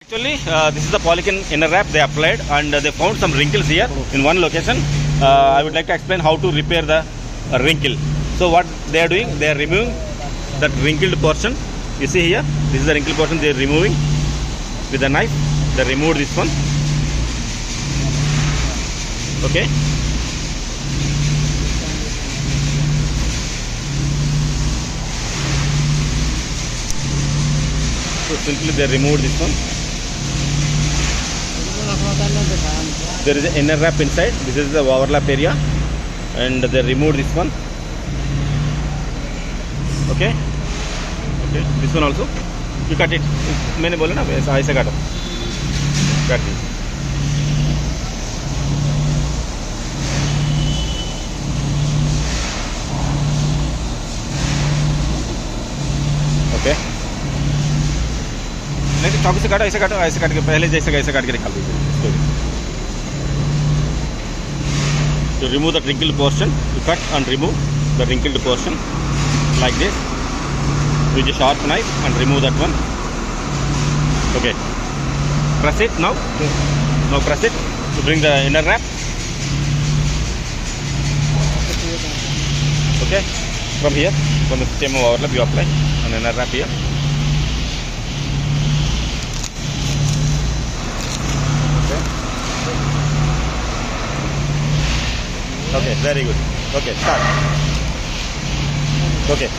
Actually, this is the Polyken inner wrap they applied, and they found some wrinkles here in one location. I would like to explain how to repair the wrinkle. So what they are doing, they are removing that wrinkled portion. You see here, this is the wrinkled portion they are removing with a knife. They removed this one. Okay. So simply they removed this one. There is an inner wrap inside. This is the overlap area, and they removed this one. Okay. Okay. This one also. You cut it. मैंने बोला ना ऐसे काटो. Cut it. Okay. नहीं तो चाकू से काटो, ऐसे काट के पहले जैसे ऐसे काट के निकाल दीजिए इसको. To remove the wrinkled portion, you cut and remove the wrinkled portion like this. Use a sharp knife and remove that one. Okay. Press it now. Now press it to bring the inner wrap. Okay. From here, from the stem of overlap, you apply an inner wrap here. Okay, very good. Okay, start. Okay.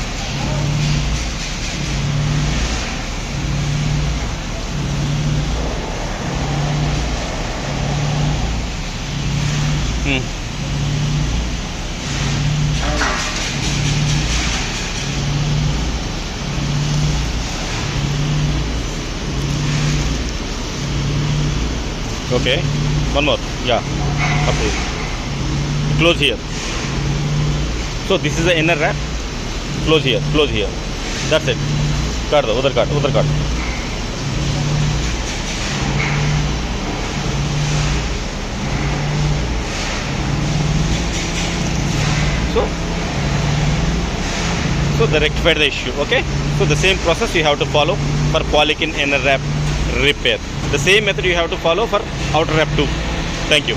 Okay, one more. Yeah, okay. Close here. So this is the inner wrap. Close here. Close here. That's it. काट दो उधर काट उधर काट. So they rectified the issue. Okay. So the same process you have to follow for Polyken inner wrap repair. The same method you have to follow for outer wrap too. Thank you.